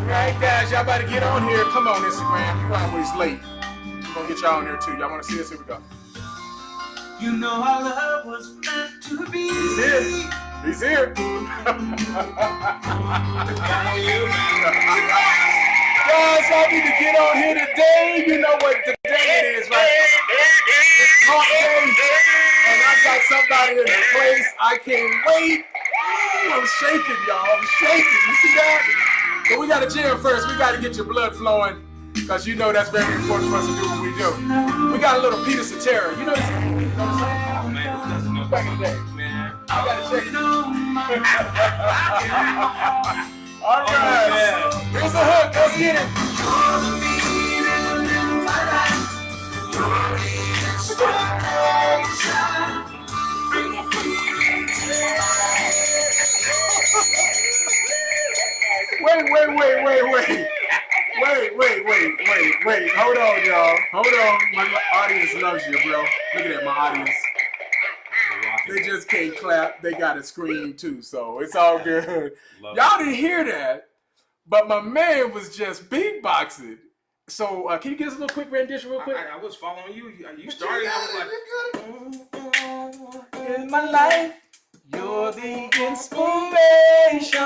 Alright guys, y'all about to get on here. Come on Instagram, you're always late. We're gonna get y'all on here too. Y'all wanna see this? Here we go. You know our love was meant to be. He's here. He's here. Guys, y'all need to get on here today. You know what the day it is, right? It's hump day. And I got somebody in the place. I can't wait. Ooh, I'm shaking, y'all. I'm shaking. You see that? But we got to jam first. We got to get your blood flowing. Because you know that's very important for us to do what we do. We got a little Peter Cetera. You know this? Oh, man, who doesn't know Back in the day. Man. I got to check it. All right. Here's the hook. Let's get it. Wait. Hold on, y'all. Hold on. My audience loves you, bro. Look at that, my audience. They just can't clap. They got to scream too, so it's all good. Y'all didn't hear that, but my man was just beatboxing. So can you give us a little quick rendition real quick? I was following you. You started. I was like, in my life, you're the inspiration.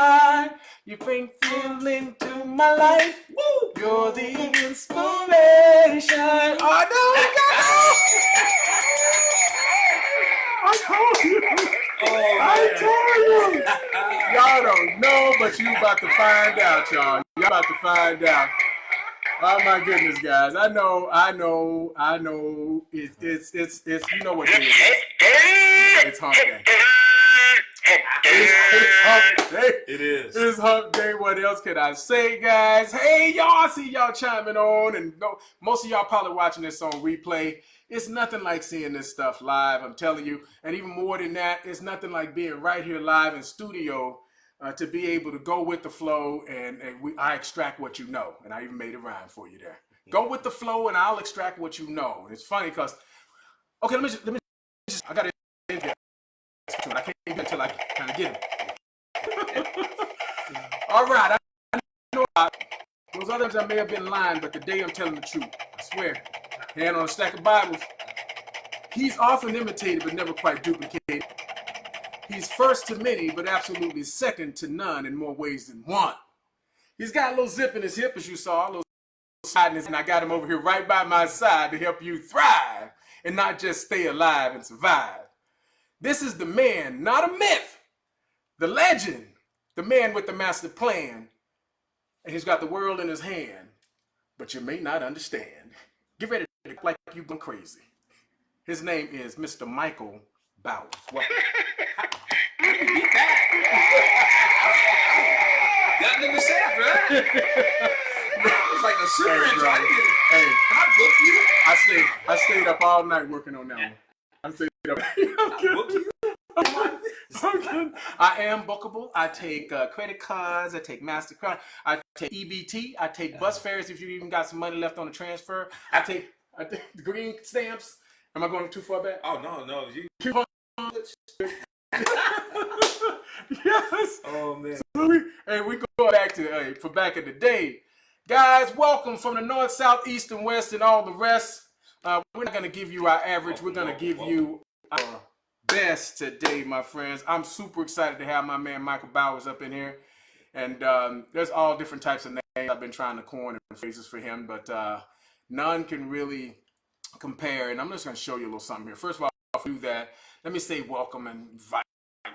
You bring feeling to my life. Woo! You're the inspiration. Oh no! I told you. oh, I told you. Y'all don't know, but you about to find out, y'all. Y'all about to find out. Oh my goodness, guys! I know. It's you know what it is. It's hump day. It's hump day. It is. It's hump day. What else can I say, guys? Hey, y'all! I see y'all chiming on, and most of y'all probably watching this on replay. It's nothing like seeing this stuff live. I'm telling you, and even more than that, it's nothing like being right here live in studio. To be able to go with the flow, and I extract what you know, and I even made a rhyme for you there. Go with the flow, and I'll extract what you know. And it's funny because, okay, let me just I got to I can't even until I kind of get him. All right, I know those other times I may have been lying, but today I'm telling the truth. I swear. Hand on a stack of Bibles. He's often imitated, but never quite duplicated. He's first to many, but absolutely second to none in more ways than one. He's got a little zip in his hip, as you saw, a little sadness, and I got him over here right by my side to help you thrive and not just stay alive and survive. This is the man, not a myth, the legend, the man with the master plan, and he's got the world in his hand, but you may not understand. Get ready to look like you've gone crazy. His name is Mr. Michael Bowers. Welcome. Nothing to say, bro. It's like a super interactive. Hey, can I book you? I stayed up all night working on that one. I stayed up. Book you? I am bookable. I take credit cards. I take MasterCard. I take EBT. I take bus fares if you even got some money left on the transfer. I take green stamps. Am I going too far back? Oh no. You. Yes. Oh man. So we go back to for back in the day, guys. Welcome from the north, south, east, and west, and all the rest. We're not gonna give you our average. We're gonna give you our best today, my friends. I'm super excited to have my man Michael Bowers up in here, and there's all different types of names I've been trying to coin and phrases for him, but none can really compare. And I'm just gonna show you a little something here. First of all, I'll do that. Let me say welcome and invite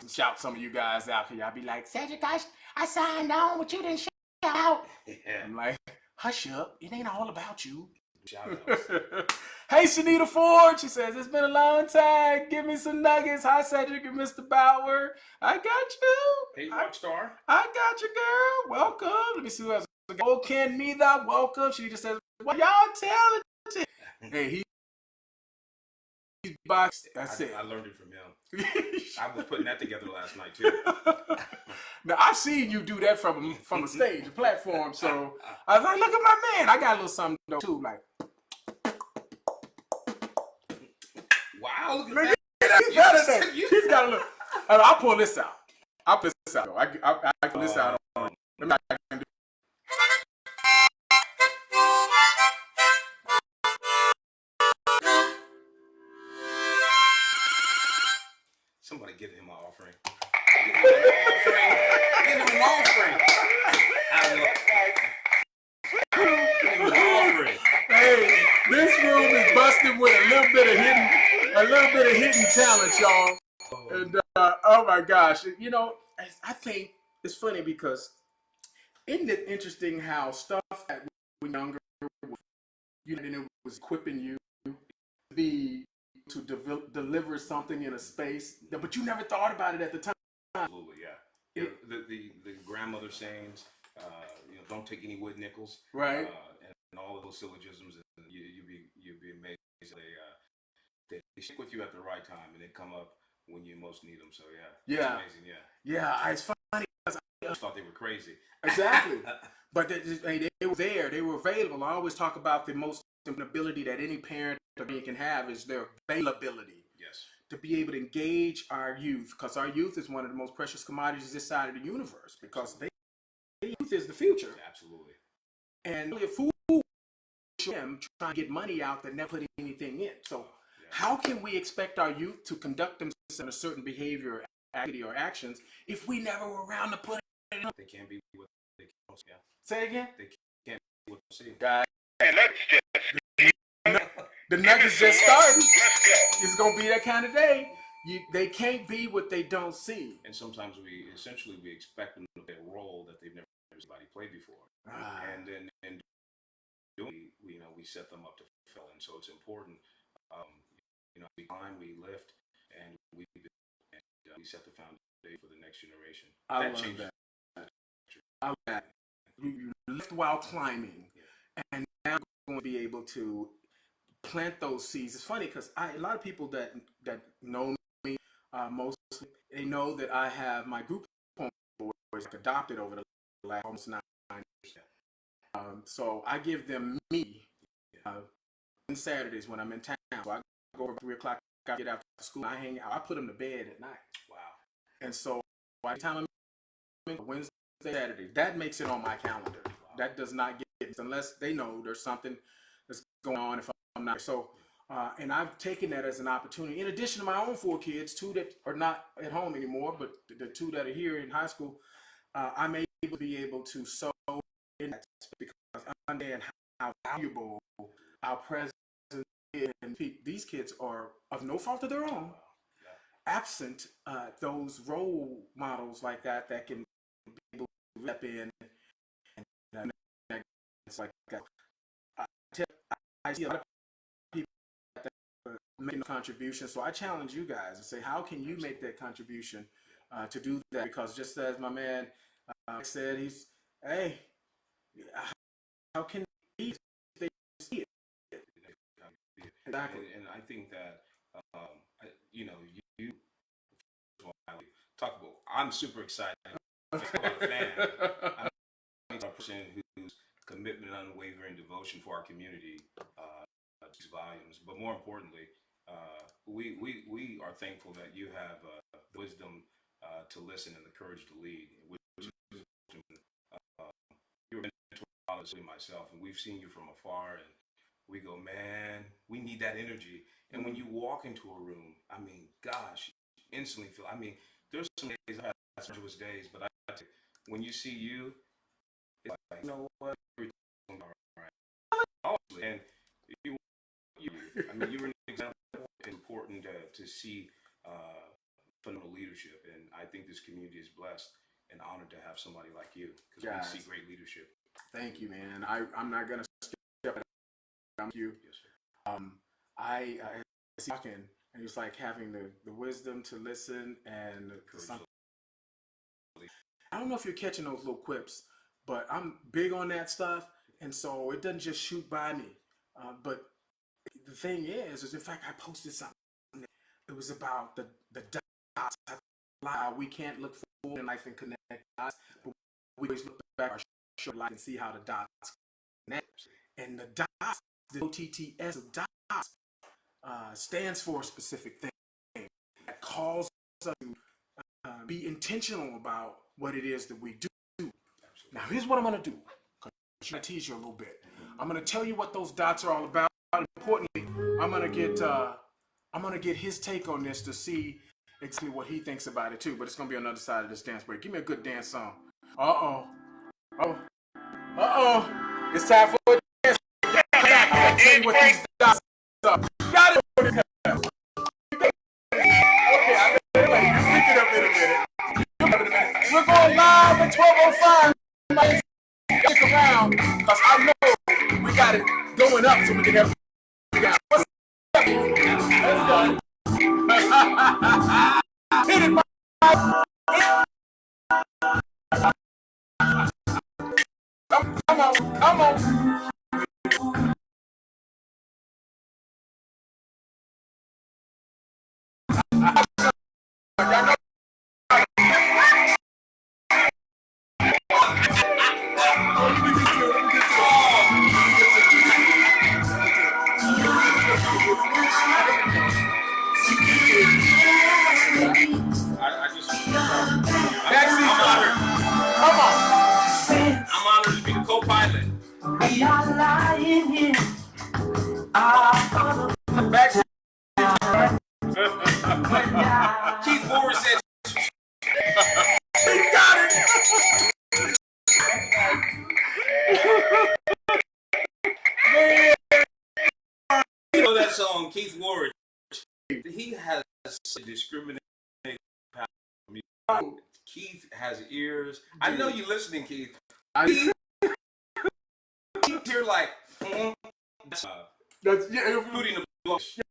and shout some of you guys out here. Y'all be like, Cedric, I signed on, but you didn't shout out. Yeah. I'm like, hush up. It ain't all about you. Hey, Shanita Ford. She says, it's been a long time. Give me some nuggets. Hi, Cedric and Mr. Bauer. I got you. Hey, Rockstar. I got you, girl. Welcome. Let me see who else. Oh, Ken Neither. Welcome. She just says, what y'all talented? Hey, he's boxed. That's it. I learned it from him. I was putting that together last night too. Now I've seen you do that from a stage, a platform. So I was like, look at my man. I got a little something too. Like, wow, look at that. He's got a little. I'll pull this out. I'll pull this out. I pull this out. offering. Give him an offering. Give him an offering. Hey, this room is busted with a little bit of hidden talent, y'all. And oh my gosh, you know, I think it's funny because isn't it interesting how stuff that when younger, you know, and it was equipping you to be to deliver something in a space, but you never thought about it at the time. Absolutely, yeah. The grandmother sayings, you know, don't take any wood nickels, right? And all of those syllogisms, and you'd be amazed. They stick with you at the right time, and they come up when you most need them. So yeah, it's amazing. Yeah. It's funny because I thought they were crazy. Exactly, but they were there. They were available. I always talk about the most important ability that any parent or parent can have is their availability. Yes. To be able to engage our youth, because our youth is one of the most precious commodities this side of the universe, because their youth is the future. Absolutely. And a fool them trying to get money out that never put anything in. So how can we expect our youth to conduct themselves in a certain behavior, activity, or actions if we never were around to put it in? They can't be what they can't. Yeah. Say it again? They can't be what they see. Guys, the Nuggets just started. It's going to be that kind of day. They can't be what they don't see. And sometimes we expect them to play a role that they've never played before. And then we set them up to fulfill. And so it's important. You know, we climb, we lift, and we set the foundation for the next generation. I love that. I love that. You lift while climbing, and now you're going to be able to plant those seeds. It's funny because a lot of people that know me, mostly, they know that I have my group home boys adopted over the last almost 9 years. So I give them me on Saturdays when I'm in town. So I go over 3 o'clock, I get out to school, I hang out, I put them to bed at night. Wow. And so by the time I'm in Wednesday, Saturday, that makes it on my calendar. Wow. That does not get it unless they know there's something that's going on if I'm not. So, and I've taken that as an opportunity. In addition to my own 4 kids, 2 that are not at home anymore, but the 2 that are here in high school, I'm able to be able to sow in that because I understand how valuable our presence is. And these kids are of no fault of their own. Absent those role models like that can be able to step in and it's like I see a lot of people that are making a contribution. So I challenge you guys and say, how can you make that contribution to do that? Because just as my man said, hey, how can they see it? Exactly. And I think that you know, you talk about. I'm super excited. I'm a fan. I'm a person whose commitment and unwavering devotion for our community speaks volumes. But more importantly, we are thankful that you have the wisdom to listen and the courage to lead. You're a mentor to myself, and we've seen you from afar, and we go, man, we need that energy. And when you walk into a room, I mean, gosh, instantly feel. I mean, there's some days I've had strenuous days, but when you see you, it's like, you know what, everything's all right. And I mean, you were an example. It's important to see phenomenal leadership, and I think this community is blessed and honored to have somebody like you because we see great leadership. Thank you, man. I'm not gonna step it. Thank you. Yes, sir. I see talking, and it's like having the wisdom to listen and I don't know if you're catching those little quips, but I'm big on that stuff, and so it doesn't just shoot by me. But the thing is in fact, I posted something. It was about the dots. We can't look forward in life and connect dots, but we always look back our show life and see how the dots connect. And the dots, the OTTS of dots, stands for a specific thing that calls us to be intentional about what it is that we do. Now, here's what I'm going to do. I'm going to tease you a little bit. I'm going to tell you what those dots are all about. Importantly, I'm going to get his take on this to see exactly what he thinks about it too. But it's gonna be on the other side of this dance break. Give me a good dance song. Uh oh. It's time for a dance. I'll tell you what these dots are. Got it. Okay, I got it. You pick it up in a minute. We're going live at 12:05. Stick around, cause I know we got it going up so we can have it down. What's up? Let's go. Hit it, Mike. Come on. I'm honored to be the co-pilot. We are lying here. Keith Forward said, He got it. you know that song, Keith Ward. He has a discriminating power. Keith has ears. I know you're listening, Keith. You're like, That's yeah. Fruity in the Blow. Yeah,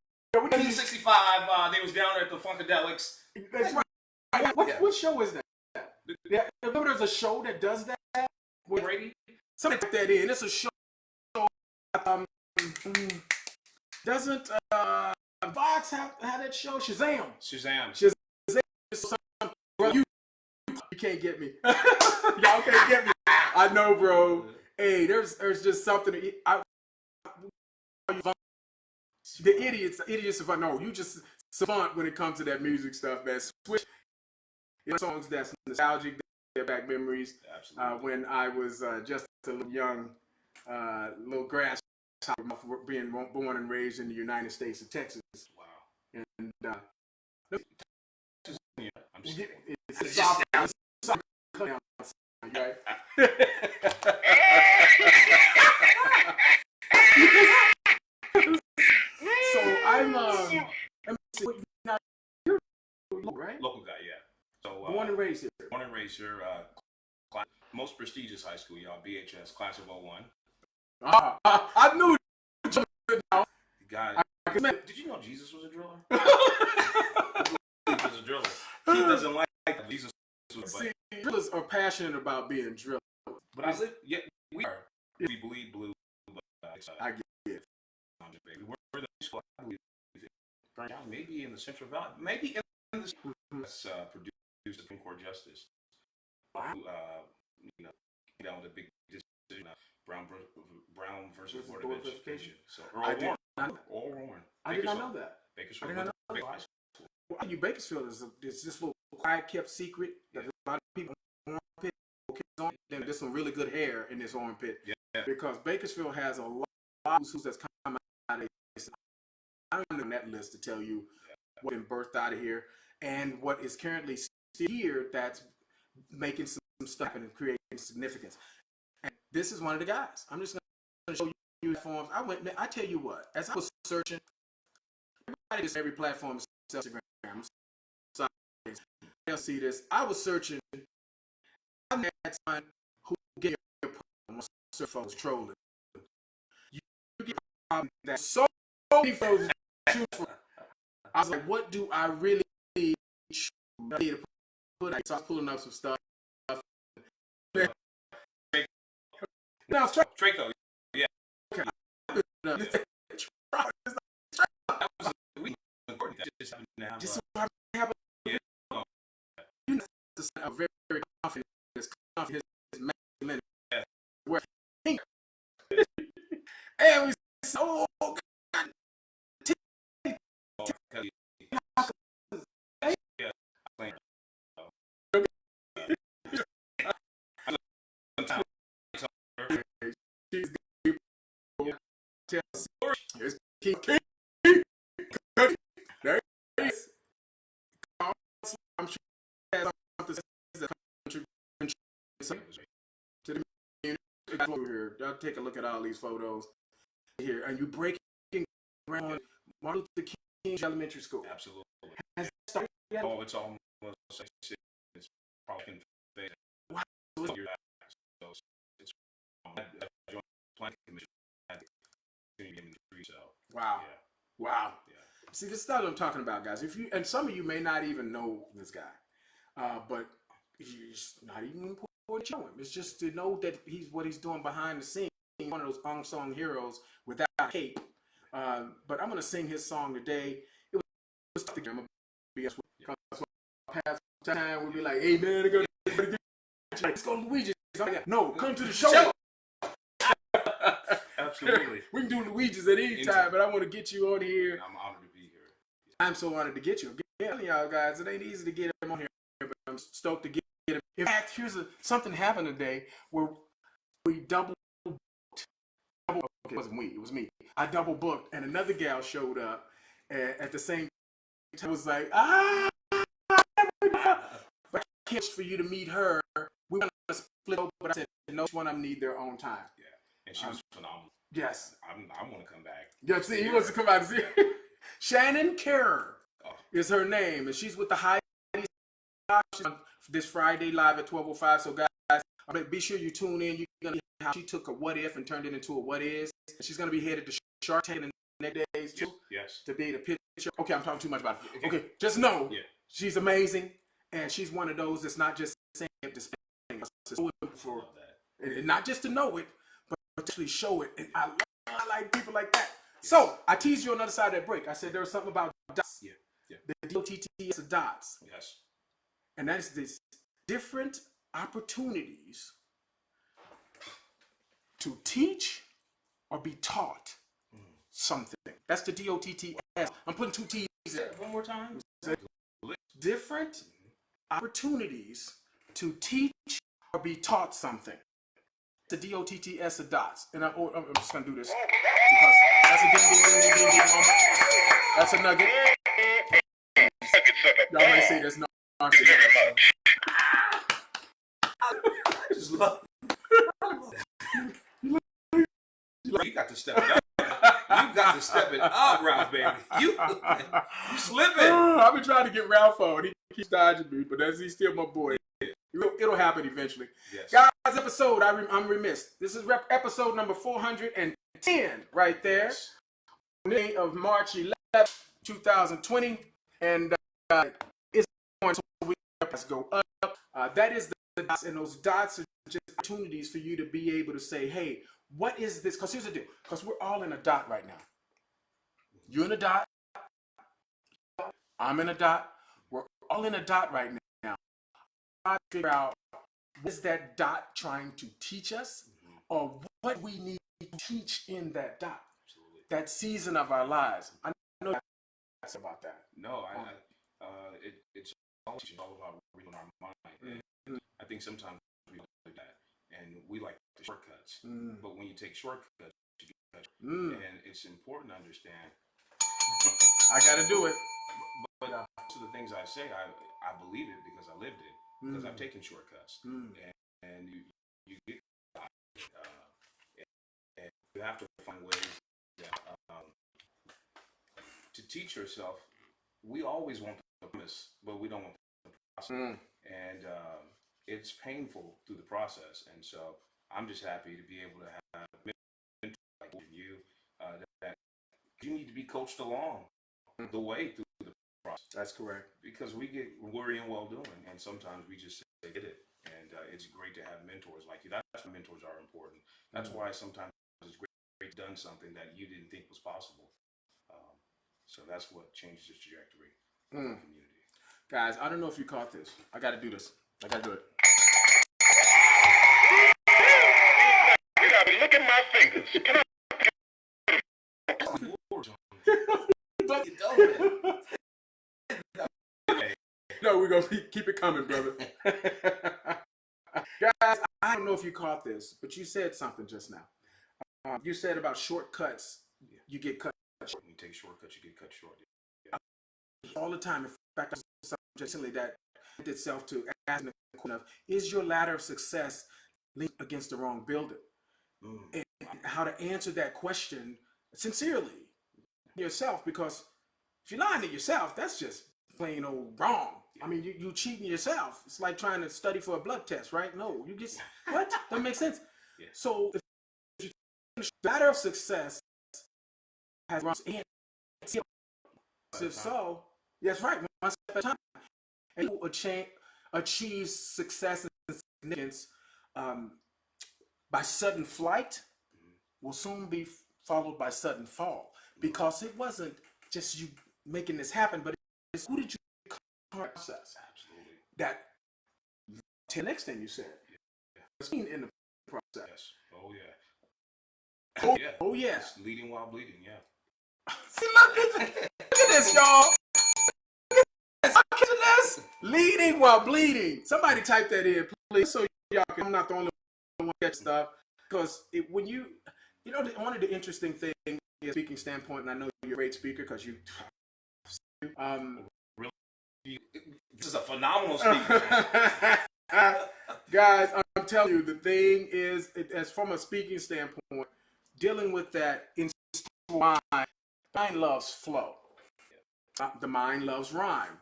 1965, they was down there at the Funkadelics. That's right. What show is that? Yeah, remember there's a show that does that? With Brady? Something like that in. It's a show. Doesn't Vox have that show? Shazam. Bro, you can't get me. Y'all can't get me. I know, bro. Hey, there's just something. The idiots of no, you just savant when it comes to that music stuff, man. Switch songs that's nostalgic, they're back memories. When I was just a little young, little grasshopper, being born and raised in the United States of Texas. Wow. And I'm just kidding. it's soft, right? So I'm you're local, right? Local guy, yeah. So Born and raised here. Born and raised here. Most prestigious high school, y'all. BHS, class of 01. I knew it. God, did you know Jesus was a driller? He was a driller. He doesn't like Jesus. See, drillers are passionate about being drilled. But I live, yeah, we are. We bleed blue. But, I get it. We're the school, I believe, maybe in the Central Valley, maybe in the that's produced Supreme Court Justice. Wow. Down the big decision, Brown versus Board of Education. So Earl Warren. I did not know that. Bakersfield. I did not know that. Well, Bakersfield is this little quiet kept secret that a lot of people armpit. Then there's some really good hair in this armpit. Yeah. Because Bakersfield has a lot of who's that's come out of here. I'm on that list to tell you what been birthed out of here and what is currently still here that's making some stuff and creating significance. And this is one of the guys. I'm just going to show you forms. I tell you what, as I was searching, everybody gets every platform Instagram. So they'll see this. I was searching. I had someone who gave me a problem. Search folks trolling. You get a problem that so many folks choose from. I was like, what do I really need to put? So I was pulling up some stuff. Now it's Draco. Yeah. Okay. Just happened. You know, a very, very confident, masculine. Yeah. Where and we so here. Y'all take a look at all these photos here, and you breaking ground Martin Luther King Elementary School. Absolutely. Has that started yet? Oh, it's almost it's probably been Wow. so it's joint planning commission. So Wow. yeah. Wow. Yeah. See, this is what I'm talking about, guys. If you, and some of you may not even know this guy, but he's not even important to show him. It's just to know that he's what he's doing behind the scenes. One of those unsung heroes without a cape. But I'm gonna sing his song today. It was tough to get him. Past time we'll be like, hey man, let's go to Luigi's. No, come to the show. Absolutely. We can do Luigi's at any time, but I want to get you on here. I'm honored to be here. I'm so honored to get you. Again, y'all guys, it ain't easy to get him on here, but I'm stoked to get him. In fact, something happened today where we double booked. Okay, it wasn't we, it was me. I double booked, and another gal showed up, and at the same time, I was like, but I can't for you to meet her. We want to split over, but I said, no, each one of them need their own time. Yeah, and she was phenomenal. Yes. I want to come back. Yeah, see, he wants to come out and see. Shannon Kerr is her name, and she's with the Heidi. This Friday live at 12:05. So guys, be sure you tune in. You're gonna see how she took a what if and turned it into a what is. And she's gonna be headed to Shark Tank in the next days too. Yes. To be the picture. Okay, I'm talking too much about it. Okay, just know she's amazing, and she's one of those that's not just saying it to for, and not just to know it, but to actually show it. And I like people like that. So I teased you on the other side of that break. I said there was something about dots. Yeah. The DOTTS of dots. Yes. And that's this different opportunities to teach or be taught something. That's the DOTTS. I'm putting two T's in. One more time. Different opportunities to teach or be taught something. The DOTTS of dots. And I'm just going to do this because that's a ding moment. That's a nugget. Y'all might say there's no answer. Thank you very much. I just love you got to step it up. You got to step it up, Ralph, baby. You slipping. I've been trying to get Ralph on. He keeps dodging me, but he's still my boy. It'll happen eventually. Yes. Guys, episode, I'm remiss. This is episode number 410 right there. Yes. Day of March 11th, 2020. And it's going to go up. That is the dots, and those dots are just opportunities for you to be able to say, hey, what is this? Because here's the deal. Because we're all in a dot right now. You're in a dot. I'm in a dot. We're all in a dot right now. I figure out what is that dot trying to teach us, or what we need to teach in that dot. Absolutely. That season of our lives. I know that's about that. No, it's all about reading our mind. I think sometimes we do that, and we like the shortcuts. But when you take shortcuts, you get better. And it's important to understand. I got to do it. But most of the things I say, I believe it because I lived it. Because I've taken shortcuts, and you get and you have to find ways that, to teach yourself. We always want the promise, but we don't want the process, and it's painful through the process. And so I'm just happy to be able to have mentors like you that you need to be coached along the way through the process. That's correct. Because we get worry and well-doing, and sometimes we just say, get it. And it's great to have mentors like you. That's why mentors are important. That's why sometimes it's great to done something that you didn't think was possible. So that's what changes the trajectory of the community. Guys, I don't know if you caught this. I got to do this. I got to do it. You gotta look at my fingers. Can No, we're going to keep it coming, brother. Guys, I don't know if you caught this, but you said something just now. You said about shortcuts, you get cut short. When you take shortcuts, you get cut short. All the time. In fact, something that itself to asking the question of, is your ladder of success linked against the wrong building? and how to answer that question sincerely yourself, because if you're lying to yourself, that's just plain old wrong. I mean, you cheating yourself. It's like trying to study for a blood test, right? No, you just, what? That makes sense. Yeah. So if you, the ladder of success has runs and so, that's right, one step at a time. And you achieve success and significance um, by sudden flight will soon be followed by sudden fall, because it wasn't just you making this happen, but it's who did you process. Absolutely. That to the next thing you said. Yeah. In the process. Yes. Oh yeah. Oh yeah. Oh yeah. It's leading while bleeding. Yeah. See, look at this, y'all. Look at this. Leading while bleeding. Somebody type that in, please, so y'all can. I'm not the only one that stuff, because when you know, one of the interesting things is speaking standpoint, and I know you're a great speaker because you. Really, this is a phenomenal speaker. Guys, I'm telling you, the thing is, as from a speaking standpoint, dealing with that in mind, the mind loves flow. The mind loves rhyme.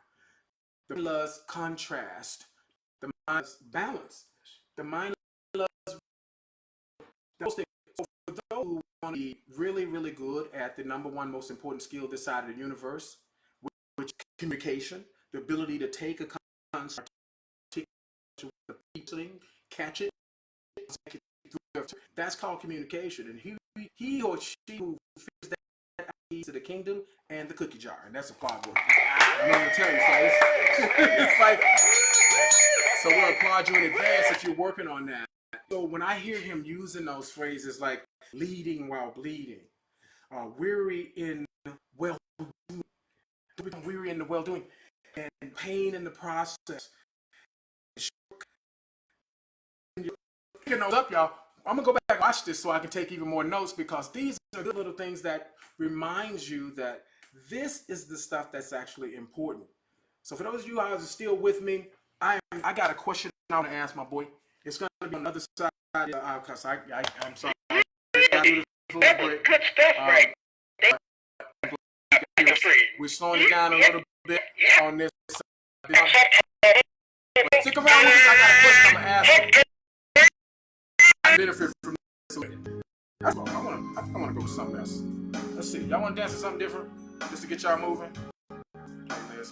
The mind loves contrast. The mind loves balance. The mind loves those things. So for those who want to be really, really good at the number one most important skill this side of the universe, which is communication, the ability to take a concept, the thing, catch it, that's called communication. And he or she who figures that out to the kingdom and the cookie jar, and that's a plot word. I'm going to tell you, so it's like, so we'll applaud you in advance if you're working on that. So when I hear him using those phrases like leading while bleeding, weary in well-doing, weary in the well-doing, and pain in the process. Picking those up, y'all. I'm gonna go back and watch this so I can take even more notes, because these are good little things that reminds you that this is the stuff that's actually important. So for those of you guys who are still with me, I got a question I want to ask my boy. It's gonna be on the other side, because I'm sorry. Good stuff, right? We're slowing it down a little bit on this side. But stick around with us. I got a question I'm gonna ask. Benefit from this. I want to go with something else. Let's see. Y'all want to dance to something different, just to get y'all moving?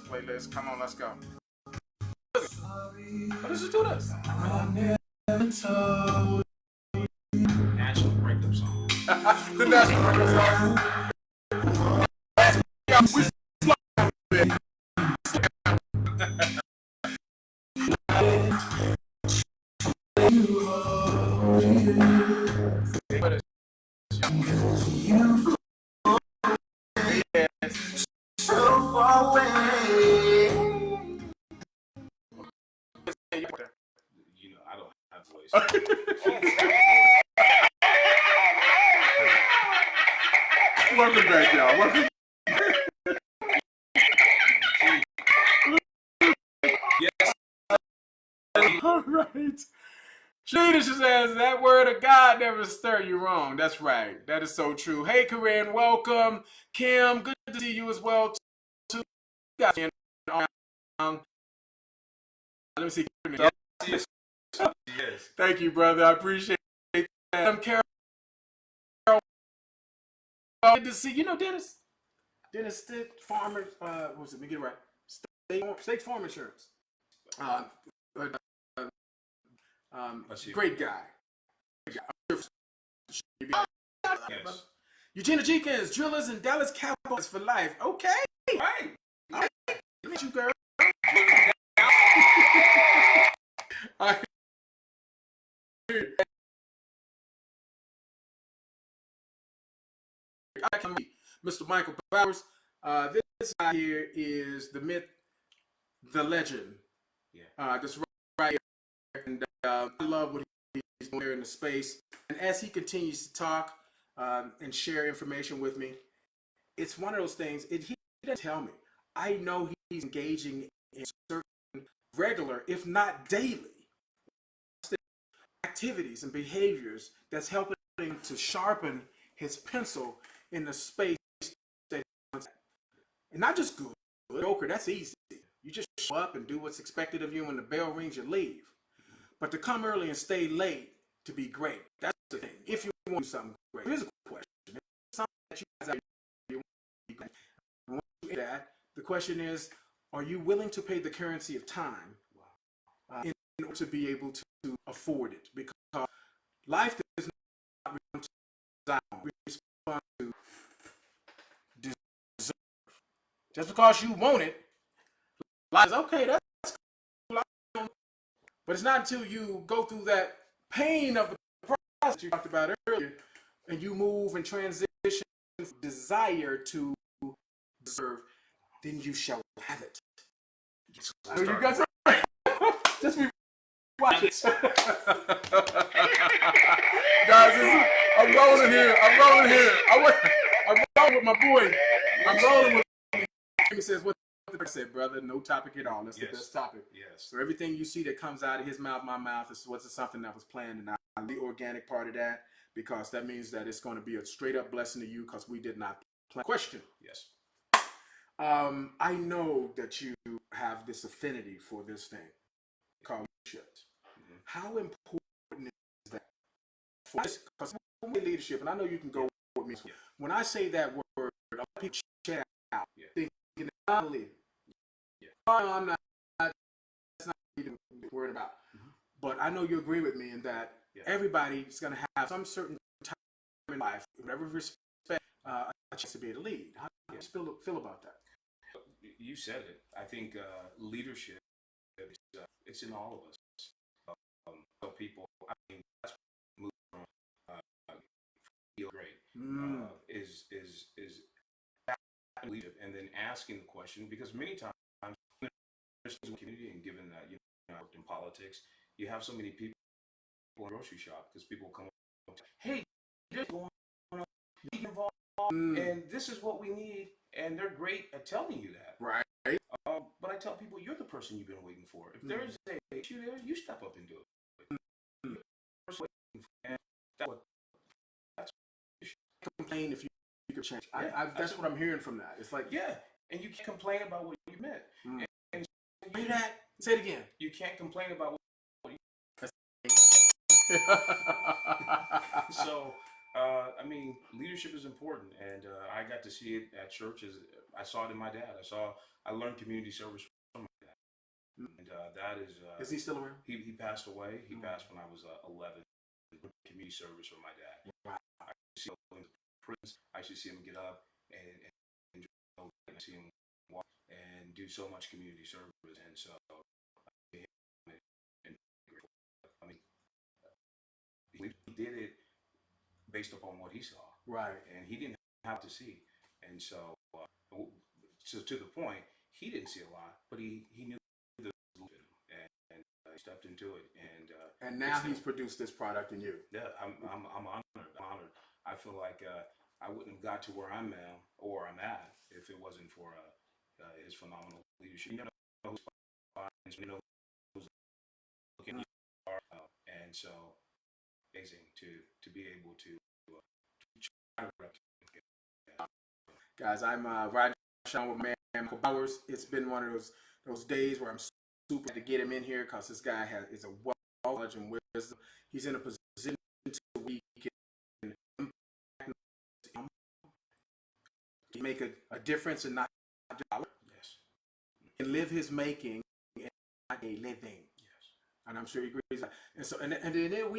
Playlist. Come on, let's go. Let's just do this. National breakup song. The national breakup song. So far away. You know, I don't have voice. Welcome back, y'all. Welcome. Yes. All right. Sheena says that word of God never stir you wrong. That's right. That is so true. Hey, Corinne, welcome. Kim, good to see you as well, too. Let me see. Yes. Thank you, brother. I appreciate that. I'm Carol. Good to see you. Know Dennis. Dennis Stick Farmer. What was it? Let me get it right. State Farm Insurance. Great guy. Yes. Eugenia Jenkins, Drillers and Dallas Cowboys for life. Okay. Right. Look at you, girl. Mr. Michael Bowers. This guy here is the myth, the legend. Yeah. This right here. And I love what he's doing here in the space. And as he continues to talk and share information with me, it's one of those things. He doesn't tell me. I know he's engaging in certain regular, if not daily, activities and behaviors that's helping to sharpen his pencil in the space that he wants. And not just good. Joker, that's easy. You just show up and do what's expected of you. When the bell rings, you leave. But to come early and stay late to be great, that's the thing. If you want to do something great, here's a question. If it's something that you guys want to be great, and once you do that, the question is, are you willing to pay the currency of time in order to be able to afford it? Because life does not respond to desire. We respond to deserve. Just because you want it, life is okay, that's cool. But it's not until you go through that pain of the process you talked about earlier, and you move and transition from desire to deserve, then you shall have it. So you guys are right. Just be watching. Guys, I'm rolling here. I'm rolling with my boy. I'm rolling with him. He says, what I said, brother, no topic at all. That's the best topic. Yes. So everything you see that comes out of his mouth, my mouth, is something that was planned, and I'm the organic part of that, because that means that it's going to be a straight up blessing to you, because we did not plan. Question. Yes. I know that you have this affinity for this thing called leadership. Mm-hmm. How important is that for this? Because leadership, and I know you can go with me. Yeah. When I say that word, a lot of people check out, thinking, I'm a leader. Yeah. Oh, I'm not. That's not even worried about. Mm-hmm. But I know you agree with me in that everybody's going to have some certain time in life, in every respect, a chance to be able to lead. How do you feel about that? You said it. I think leadership, it's in all of us. So people, I mean, that's move from feel great is leadership, and then asking the question, because many times in the community, and given that I worked in politics, you have so many people in the grocery shop because people come up, hey, this is going on, be involved, and this is what we need, and they're great at telling you that. Right. But I tell people, you're the person you've been waiting for. If there's an issue there, you step up and do it. And that's what complain if you could change. That's what I'm hearing from that. It's like, and you can't complain about what you meant. And hear that? Say it again. You can't complain about what you So, I mean, leadership is important, and I got to see it at churches. I saw it in my dad. I learned community service from my dad, and that is he still around? He passed away. He passed when I was 11. Community service from my dad. Wow. I used to see him in prison. I used to see him get up and see him walk and do so much community service, and so I mean, he did it based upon what he saw, right? And he didn't have to see, and so to the point, he didn't see a lot, but he knew the and he stepped into it, and now he's produced this product in you. Yeah, I'm honored. I feel like I wouldn't have got to where I'm now or I'm at if it wasn't for his phenomenal leadership. You know who's who's looking at and so amazing to be able to try to replicate. Guys, I'm riding shine with my man Michael Bowers. It's been one of those days where I'm super to get him in here, because this guy is a wealth of knowledge and wisdom. He's in a position to we can make a difference and not just dollar. Yes. And live his making and not a living. Yes. And I'm sure he agrees. And so, and at the end of the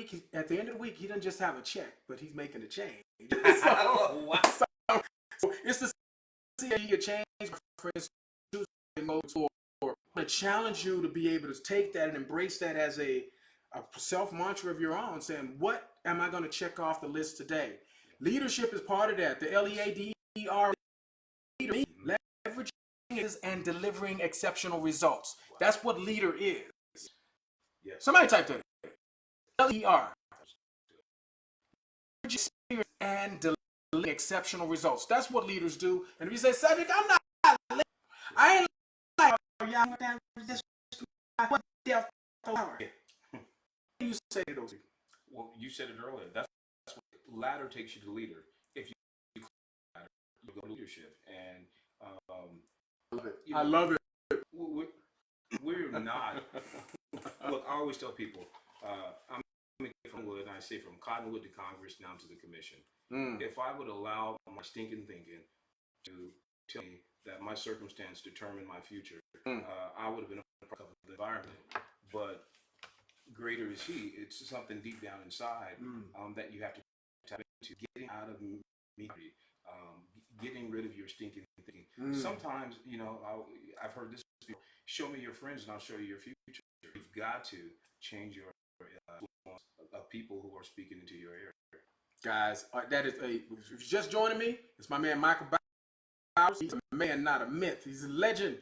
week, he doesn't just have a check, but he's making a change. So it's the see a change for to challenge you to be able to take that and embrace that as a self mantra of your own, saying, what am I going to check off the list today? Leadership is part of that. The LEADER, leveraging and delivering exceptional results. That's what leader is. Yes. Somebody type that in. LER. And delivering exceptional results. That's what leaders do. And if you say, Cedric, I'm not leader. I ain't like y'all. What do you say to those people? Well, you said it earlier. That's what ladder takes you to leader. If you climb the ladder, you go to leadership. And I love it. you I know, love it. we're not. Look, I always tell people, I'm from Wood, and I say from Cottonwood to Congress down to the commission. If I would allow my stinking thinking to tell me that my circumstance determined my future, I would have been a part of the environment. But greater is He. It's something deep down inside that you have to tap into. Getting out of mediocrity, getting rid of your stinking thinking. Sometimes, you know, I've heard this before, show me your friends and I'll show you your future. You've got to change your influence of people who are speaking into your ear. Guys, that is if you're just joining me, it's my man Michael Bowers. He's a man, not a myth. He's a legend.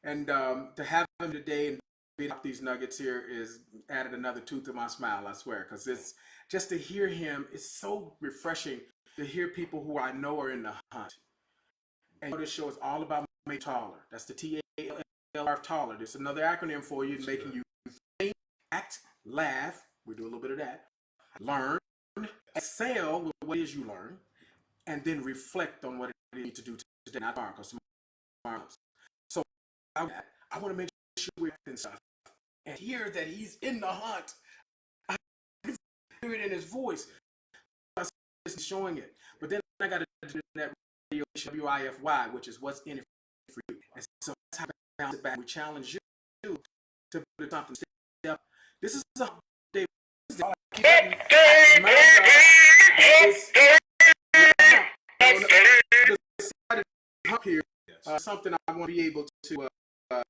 And to have him today and beat up these nuggets here is added another tooth to my smile, I swear. Because it's just to hear him, it's so refreshing to hear people who I know are in the hunt. And this show is all about making taller. That's the TALR, taller. There's another acronym for you, making you think, act, laugh. We do a little bit of that. Learn, excel with what it is you learn, and then reflect on what it is you need to do today, not tomorrow, because tomorrow. So I want to make sure we're acting stuff and hear that he's in the hunt. I hear it in his voice. He's showing it. But then I got to do that radio WIFY, which is what's in it for you. And so that's how we bounce it back. We challenge you to do something. This is a day. Here, something I want to be able to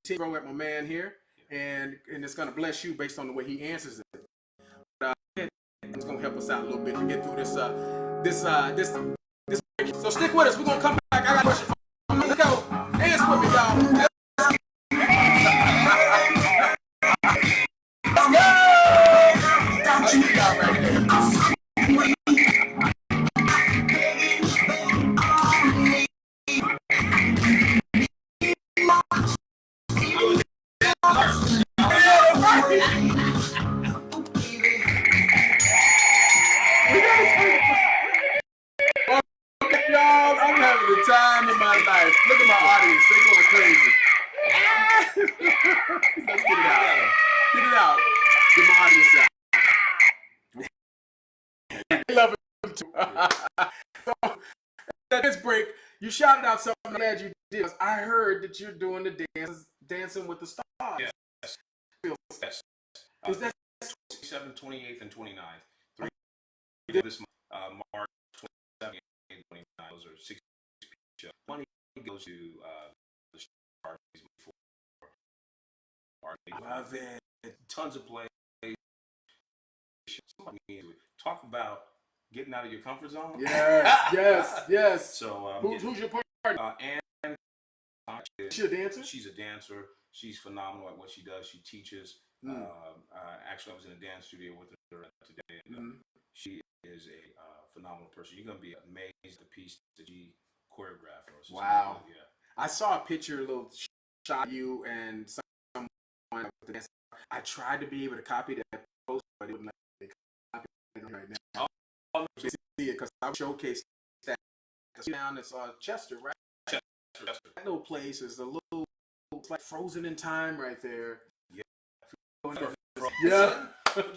throw at my man here, and it's going to bless you based on the way he answers it. But it's going to help us out a little bit to get through this break. So stick with us. We're going to come back. I got a question for you. Let's go. Dance with me, y'all. Let's go. I see y'all right there. Y'all, I'm having the time of my life. Look at my audience. They're going crazy. Let's get it out. Get it out. Get my audience out. I love it too. So, at this break, you shouted out something I'm glad you did. I heard that you're doing the Dancing with the Stars. Yes. Yes. Is that 27th, 28th, and 29th. 3 this month, March 27th and 29th. Those are 6 shows. Money goes to the stars before. I love it. Tons of play. Talk about getting out of your comfort zone. Yes. So who's your partner? Anne. She's a dancer? She's a dancer. She's phenomenal at what she does. She teaches. Actually, I was in a dance studio with her today. She is a phenomenal person. You're going to be amazed at the piece that she choreographed for us. Wow. Yeah. I saw a picture, a little shot of you and someone with the dance. I tried to be able to copy that post, but it wouldn't let me copy it right now. See it because I showcased that down in Chester, right? Chester. That little place is a little, it's like frozen in time right there. Yeah. But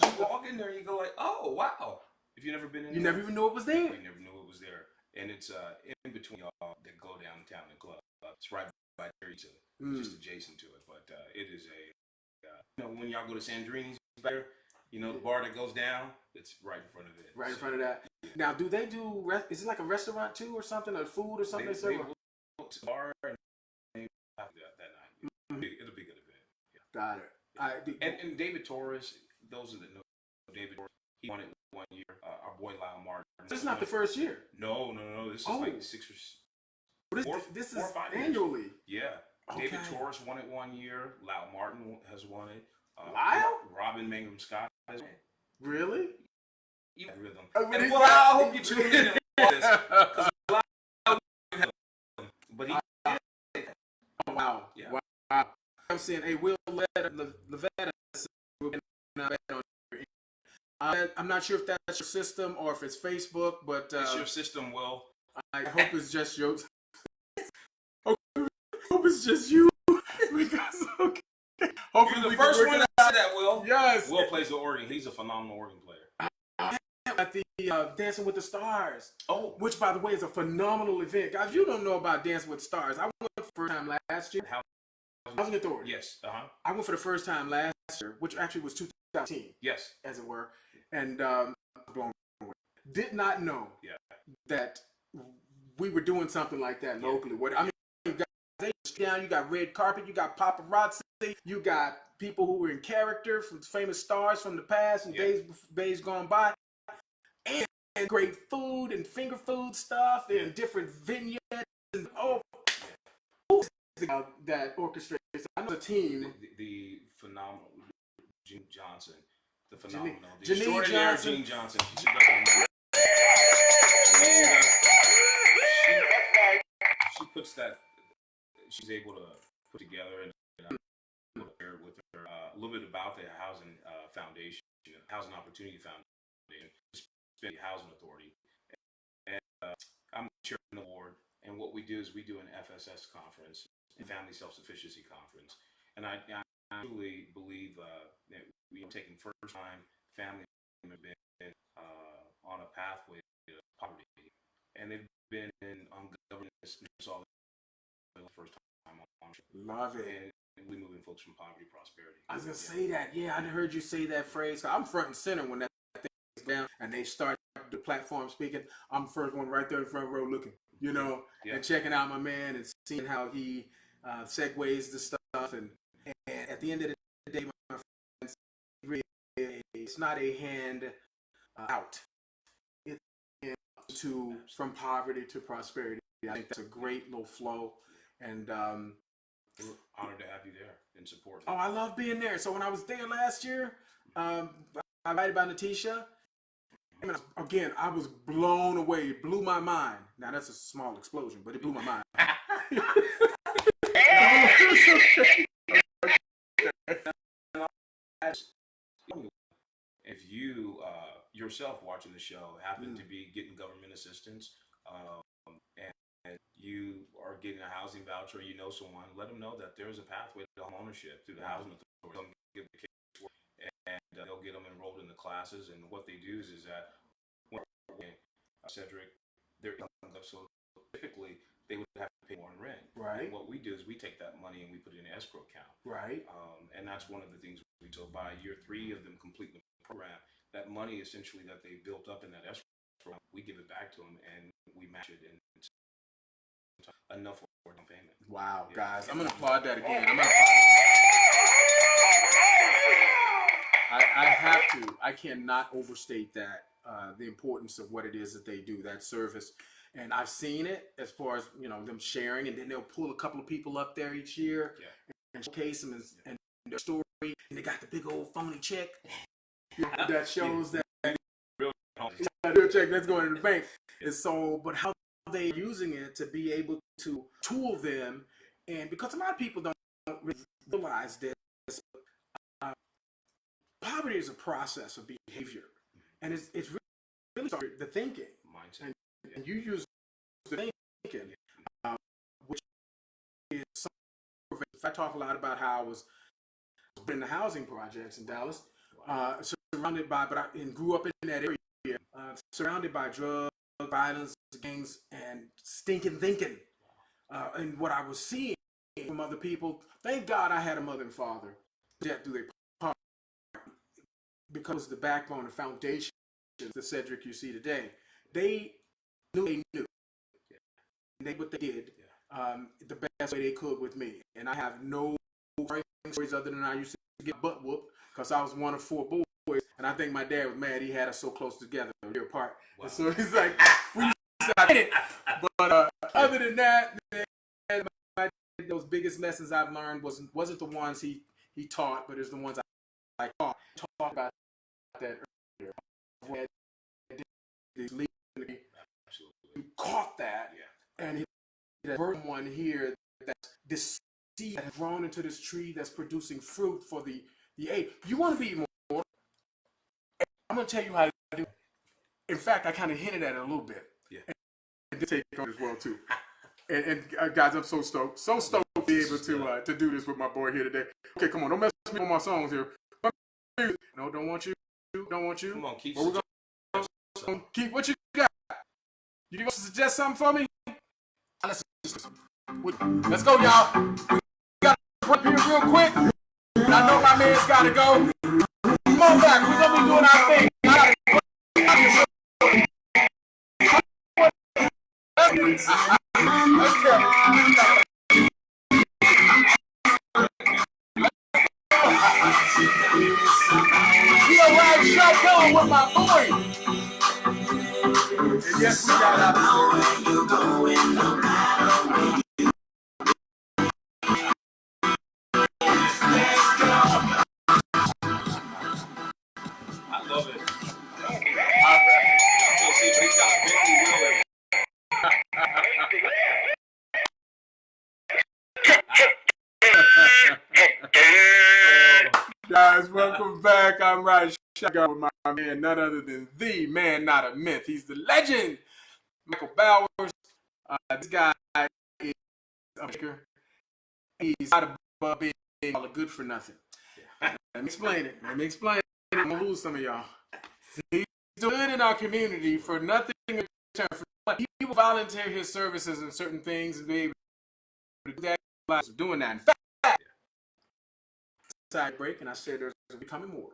you walk in there and you go like, oh wow. If you've never been in you there, never even knew it was there. You never knew it was there. And it's in between y'all that go downtown the club. It's right by there, just adjacent to it. But it is a when y'all go to Sandrini's there, the bar that goes down, it's right in front of it. Right in front of that. Yeah. Now, do they do? Is it like a restaurant too, or something, or food, or something? They will go to the bar and they that night. It'll be a good event. Yeah. Got it. And David Torres, those are the know David Torres. He won it 1 year. Our boy Lyle Martin. This is not the first year. No. This is like 6 or this four is or 5 annually. years. Yeah. Okay. David Torres won it 1 year. Lyle Martin has won it. Lyle? Robin Mangum Scott has won it. Really? You have rhythm. And well, I hope you tune in this. But he did. Oh, wow. Yeah. Wow. I'm saying, hey, Will Levetta, I'm not sure if that's your system or if it's Facebook, but It's your system, Will. I hope it's just yours. Okay, I hope it's just you because okay. Hopefully You're the first one to say that, Will. Yes. Will plays the organ. He's a phenomenal organ player. At the Dancing with the Stars. Oh, Which, by the way, is a phenomenal event. Guys, you don't know about Dancing with the Stars. I went for the first time last year. Housing Authority. Yes. I went for the first time last year, which actually was 2019. Yes. As it were. And blown away. Did not know that we were doing something like that locally. What I mean, you got down, you got red carpet, you got paparazzi, you got people who were in character from famous stars from the past and days gone by, and great food and finger food stuff and different vignettes and that orchestrates. I know the team, the phenomenal Gene Johnson, the phenomenal, Janine extraordinary Johnson. Gene Johnson. She puts that. She's able to put together and with her a little bit about the housing foundation, housing opportunity foundation, housing authority, and I'm chairman of the board. And what we do is we do an FSS conference, a family self-sufficiency conference, and I truly believe that we are taking first-time family members on a pathway to poverty, and they've been on governance all the first time on. Love it. And we moving folks from poverty to prosperity. I was gonna say that. Yeah, I heard you say that phrase. I'm front and center when that thing is down and they start the platform speaking. I'm the first one right there in the front row looking, and checking out my man and seeing how he segues the stuff. And at the end of the day, my friends, really, it's not a hand out. It's from poverty to prosperity. I think that's a great little flow. And we're honored to have you there and support. Oh, I love being there. So when I was there last year, I invited by Natisha. And again, I was blown away. It blew my mind. Now that's a small explosion, but it blew my mind. If you yourself watching the show happen to be getting government assistance, and you are getting a housing voucher, or you know someone, let them know that there's a pathway to home ownership through the housing authority. Give the kids work, and they'll get them enrolled in the classes. And what they do is that when Cedric, they're young, so typically they would have to pay more in rent. Right. And what we do is we take that money and we put it in an escrow account. Right. And that's one of the things we do. So by year 3 of them completing the program, that money essentially that they built up in that escrow, we give it back to them and we match it in enough for down payment. Wow, guys, I'm gonna applaud that again. I have to. I cannot overstate that the importance of what it is that they do, that service. And I've seen it as far as them sharing, and then they'll pull a couple of people up there each year and showcase them and their story. And they got the big old phony check that shows that real check that's going to the bank. And so, but how they using it to be able to tool them, and because a lot of people don't really realize this, poverty is a process of behavior, and it's really started the thinking mindset, and you use the thinking, which is something. I talk a lot about how I was in the housing projects in Dallas, surrounded by, and grew up in that area, surrounded by drugs, violence, gangs, and stinking thinking. And what I was seeing from other people, thank God I had a mother and father that do their part, because the backbone, the foundation, the Cedric you see today, they knew they knew. And they what they did the best way they could with me. And I have no stories other than I used to get butt whooped because I was one of 4 boys. And I think my dad was mad he had us so close together, a year apart. Wow. And so he's like, we used to say it. But other than that, those biggest lessons I've learned wasn't the ones he taught, but it's the ones I taught about that earlier. You caught that, and the one here, that's this seed that has grown into this tree that's producing fruit for the age. You want to be more. I'm going to tell you how do. In fact, I kind of hinted at it a little bit. Yeah. And take it on as well too. And guys, I'm so stoked to be able to do this with my boy here today. Okay, come on, don't mess with me on my songs here. No, don't want you. Come on, keep. Well, keep what you got. You gonna suggest something for me? Let's go, y'all. We gotta break here real quick. I know my man's gotta go. Come on back. We're gonna be doing our thing. Let's go. We are riding shotgun with my boy. And yes, we got out. I love it. All right. I'm see, but he's got a Bentley wheel. Guys, welcome back. I'm riding shotgun with my man, none other than the man, not a myth. He's the legend, Michael Bowers. This guy is a maker. He's not above being all good for nothing. Let me explain it. I'm gonna lose some of y'all. He's doing good in our community for nothing in return. He will volunteer his services in certain things and be able to do that. Doing that. In fact, side break, and I said there's becoming more.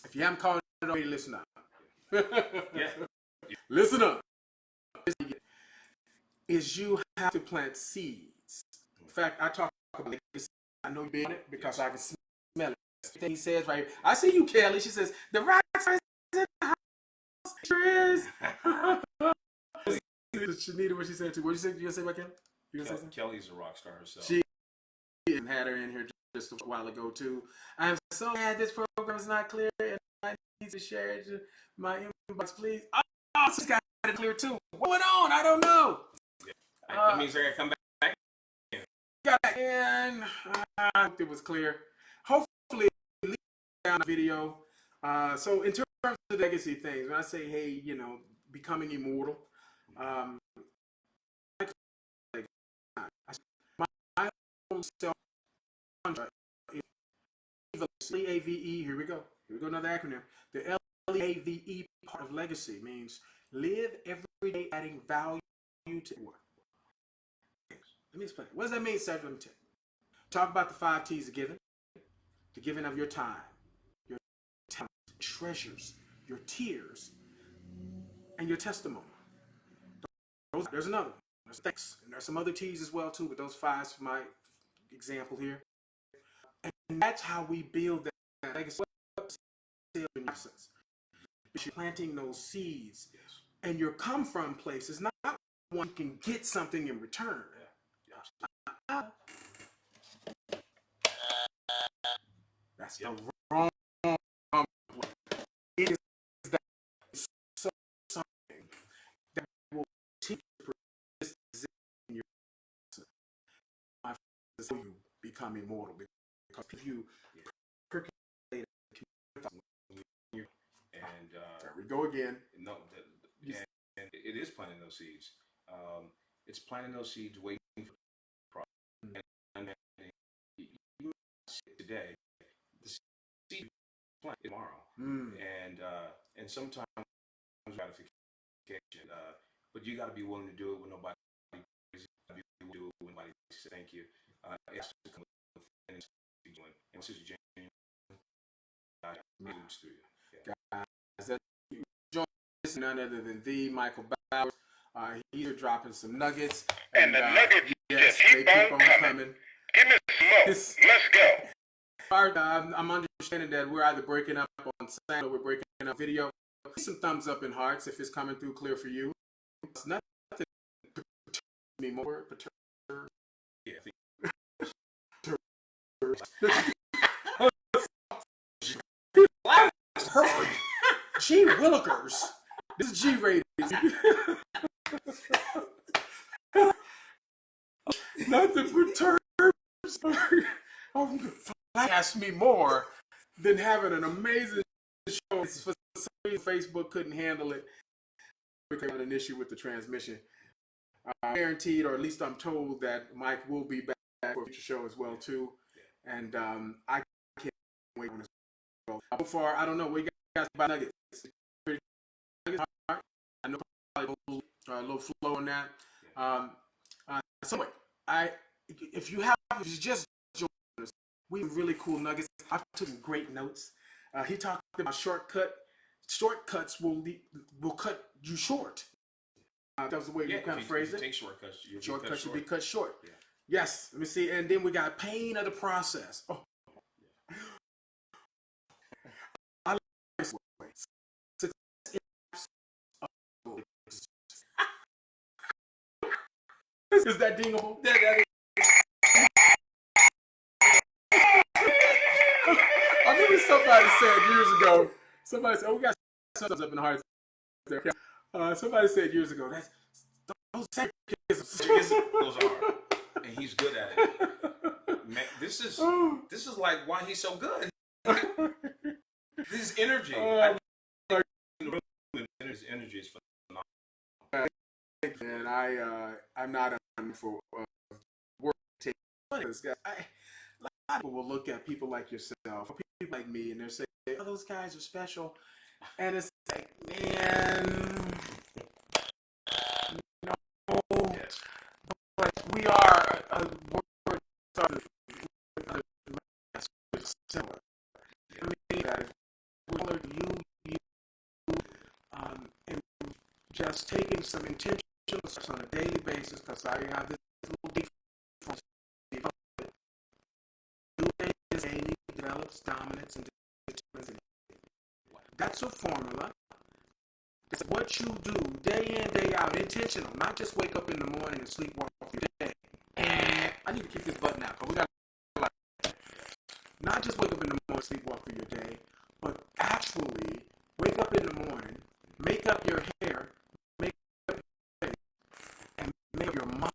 If you haven't called it already, listen up. Listen up. Is you have to plant seeds. In fact, I talk about legacy. I know you've been on it because I can smell it. He says right here. I see you, Kelly. She says the rock is in the house. Sure is. Shanita, what she said too? What you say? You gonna say about Kelly? You gonna say something? Kelly's a rock star herself. She had her in here just a while ago too. I'm so glad this program is not clear, and I need to share it to my inbox, please. Oh, she's got it clear too. What went on? I don't know. That means I gotta come back. Got back in. It was clear. Hopefully, leave down the video. So in terms of legacy things, when I say, hey, you know, becoming immortal, my own self. L-E-A-V-E, here we go, another acronym. The L-E-A-V-E part of legacy means live every day adding value to what? Let me explain. What does that mean, Cedric? Let me tell you. Talk about the 5 T's of giving. The giving of your time, your talent, treasures, your tears, and your testimony. There's another one. There's thanks. And there's some other T's as well too, but those 5's for my example here. And that's how we build that legacy. You're planting those seeds, and your come from place is not one you can get something in return. That's the wrong. It is that something that will teach you you become immortal, because if you percolate and there we go again. No, and it is planting those seeds. It's planting those seeds, waiting for the and today. The seed plant tomorrow, and sometimes gratification. But you got to be willing to do it when nobody is do it when nobody says thank you. It's to come and this is James. Guys, that join us none other than the Michael Bowers. He's dropping some nuggets, and the nuggets just keep on coming. Give me some more. Let's go. I'm understanding that we're either breaking up on sound or we're breaking up video. Some thumbs up and hearts if it's coming through clear for you. It's nothing me more. G Willikers. This is G rated. Nothing perturbs ask me more than having an amazing show. For some reason Facebook couldn't handle it because of an issue with the transmission. Guaranteed, or at least I'm told that Mike will be back for a future show as well too, and I can't wait on this show. So far, I don't know. We got about Nuggets. I know probably a little flow on that. So anyway, if you just joined us, we have really cool nuggets. I took some great notes. He talked about shortcuts will cut you short. That was the way you kind of phrased it. Take shortcuts. Shortcuts should be cut short. Yeah. Yes. Let me see. And then we got pain of the process. Oh. I like this way. Is that dingable? That is. I remember somebody said years ago. Somebody said, "Oh, we got subs up in the hearts there." Somebody said years ago, "That's those are," and he's good at it. Man, this is like why he's so good. His energy. His energy is phenomenal. And I'm not on for work. A lot of people will look at people like yourself, or people like me, and they'll say, "Oh, those guys are special," and it's like, man, no, yes. But we are a word similar. I mean, that you, and just taking some intentional steps on a daily basis, because I have this little difference. He develops dominance and determines. That's a formula. It's what you do day in, day out, intentional. Not just wake up in the morning and sleepwalk through your day. And I need to keep this button out because we got not just wake up in the morning, sleepwalk through your day, but actually wake up in the morning, make up your hair, make up your face, and make up your mind.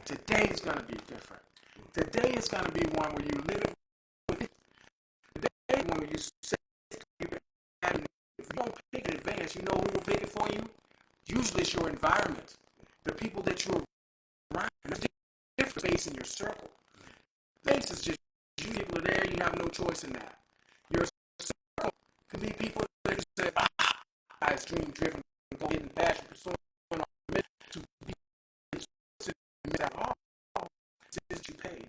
Today is going to be different. Today is going to be one where you live with it. Today is one where you say, if you don't pick in advance, you know who will pick it for you? Usually it's your environment. The people that you're around. There's different space in your circle. Space is just you people are there, you have no choice in that. Your circle can be people that you say, guys, dream driven, go getting passion, pursuing to be since you paid,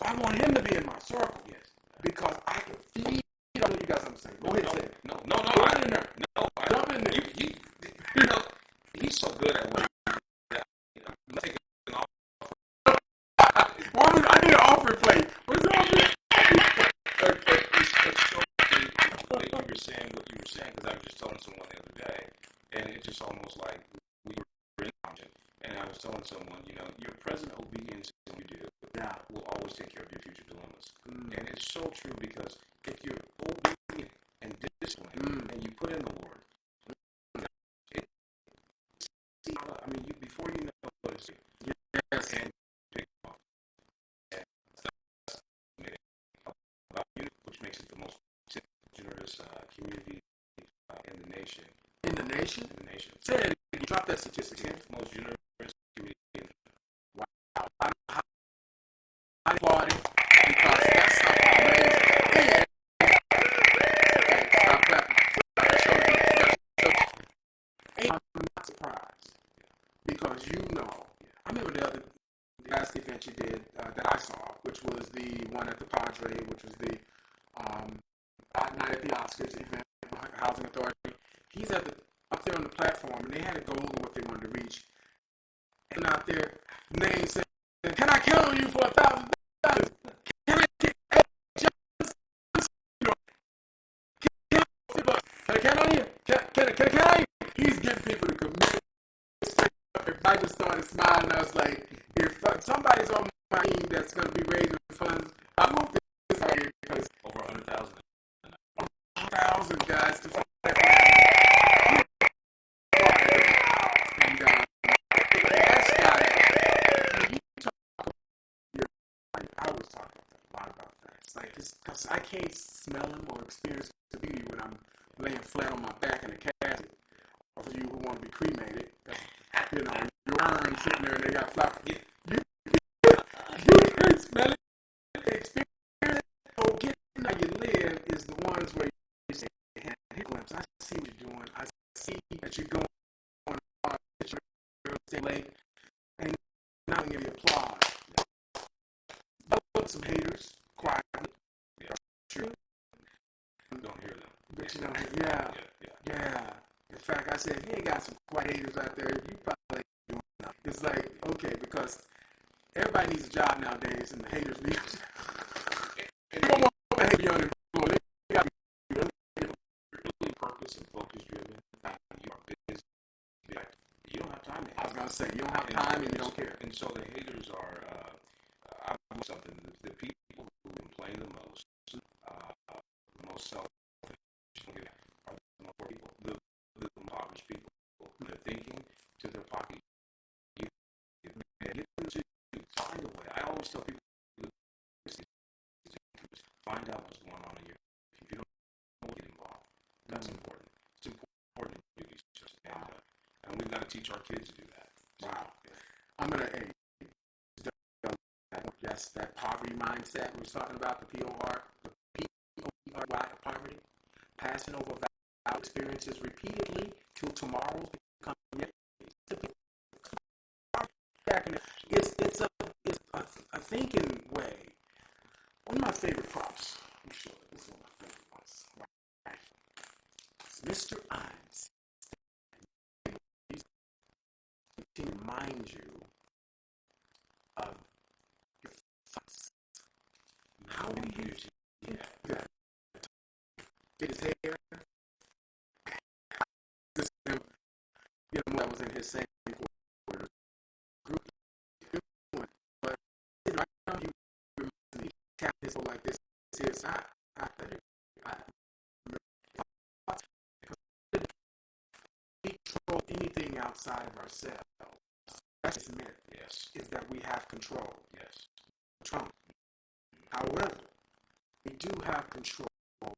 I want him to be in my circle, yes, because I can feed. I know you got something to say. Go ahead and say it. No. Jump in there. Jump in there. You know, he's so good at what I'm taking an offer. I need an offering plate. What's the offering? It's so funny that you were saying what you were saying, because I was just telling someone the other day, and it's just almost like we were in action. And I was telling someone, your present obedience in what you do will always take care of your future dilemmas. And it's so true, because if you're obedient and disciplined and you put in the work, before you know what it's yes, and pick up. Which makes it the most generous community in the nation. In the nation? In the nation. Say it again. Drop that statistic again. Most generous community. Wow. I applaud it because that's something amazing. Stop clapping. I'm not surprised because I remember the last event you did that I saw, which was the one at the Padre, which was the night at the Oscars event, Housing Authority. He's up there on the platform, and they had a goal of what they wanted to reach. And out there, name said, "Can I count on you for $1,000? Can I get Can I count on you? Can I count on you?" He's getting people to commit. I just started smiling. I was like, if somebody's on my team that's going to be raising funds, I hope this is because over 100,000. 1,000 guys to fund that. And that's I was talking a lot about that. It's like, because I can't smell him or experience the beauty when laying flat on my back in a casket. Or for you who want to be cremated, you know, your urn sitting there and they got flowers. You can smell it, experience it. So getting how you live is the ones where you say, hey, glimpse, I see what you're doing. I see that you're going on stay late, and not gonna give you applause. Some haters, quietly. Yeah. True. You don't hear them. But you know, yeah. In fact, I said, hey, got some quiet haters out there. You probably ain't doing enough. It's like, okay, because everybody needs a job nowadays, and the haters need a job. You don't want to hate beyond employed. You got to be really purpose and focus driven. You are busy. You don't have time. I was going to say, you don't have time and you don't care. And so the haters are, I know something, the people who complain the most selfish are the more people, the impoverished people. From their thinking to their pocket. You find a way. I always tell people, find out what's going on in your life. If you don't know, get involved. That's important. It's important to do research. And we've got to teach our kids to do that. Wow. I'm going to, yes, that poverty mindset we was talking about, the POR, the PORY, poverty, passing over valid experiences repeatedly till tomorrow's become yesterday's. It's a thinking way. One of my favorite props, I'm sure this is one of my favorite ones. Right. It's Mr. Einstein. To remind you of your thoughts. How do you get his hair? This him, that was in his same group. But right now you remember me tap this like this. We control anything outside of ourselves. That's just myth. Yes. Is that we have control. Yes. Trump. However, we do have control over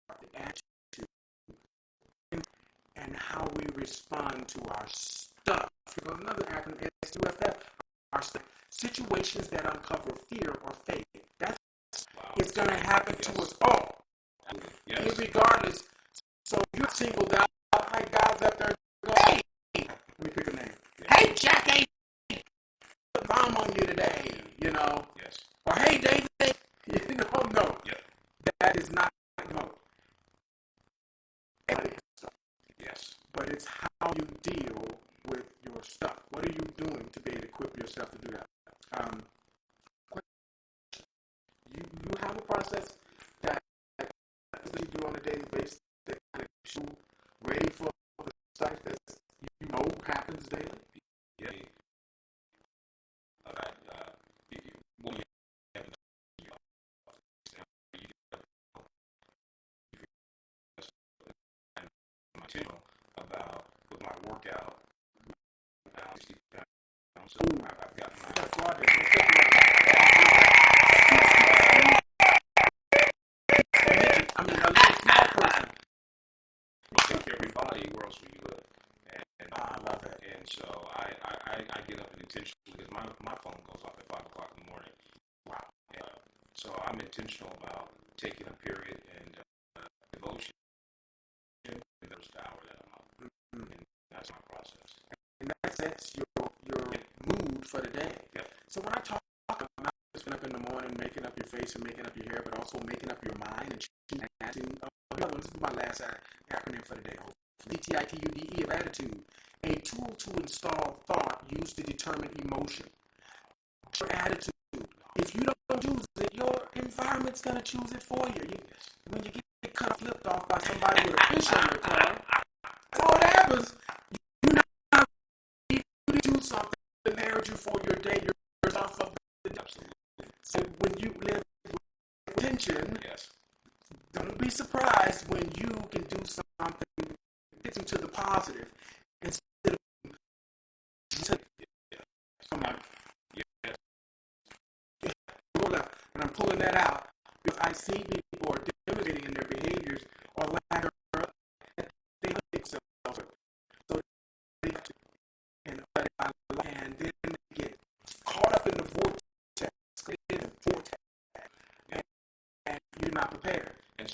the attitude and how we respond to our stuff. Because another acronym is S2FF. Our stuff. Situations that uncover fear or faith. That's it's going to happen to us all. Yes. Irregardless. So you're singled out like guys up there go, hey, let me pick a name. Yeah. Hey, Jackie, put a bomb on you today, you know. Yes. Or hey, David, you know, no. Yep. That is not, no. Yes. But it's how you deal with your stuff. What are you doing to be able to equip yourself to do that? You have a process that you do on a daily basis that kind of makes you ready for the stuff that you know happens daily. Yeah. About with my workout. So I've got I mean, a little small person. Take care of your body, where else will you live? And I love that. And so I get up and intentionally, because my phone goes off at 5 o'clock in the morning. Wow. So I'm intentional about taking a period and devotion in the first hour that I'm up. Mm-hmm. And that's my process. And that sets your mood for the day. Yep. So when I talk about not just waking up in the morning, making up your face and making up your hair, but also making up your mind and choosing attitude. This is my last acronym for the day. DTITUDE of attitude. A tool to install thought used to determine emotion. Your attitude. If you don't choose it, your environment's going to choose it for you. When you get cut flipped off by somebody with a fish on your car, that's all that happens. You not do something that narrowed you for your day. You're off of the absolutely. So when you live with intention, yes. Don't be surprised when you can do something that gets into the positive instead of and I'm pulling that out because I see people are demonstrating in their behaviors or lack of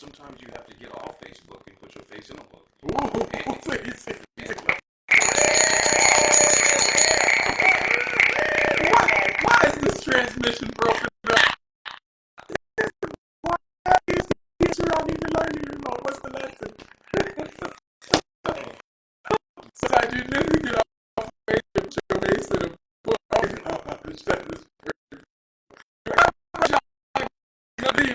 sometimes you have to get off Facebook and put your face in a book. Ooh, why is this transmission broken up? Why is the teacher I need to learn anymore? What's the lesson? Sometimes you literally get off Facebook, put your face in a book.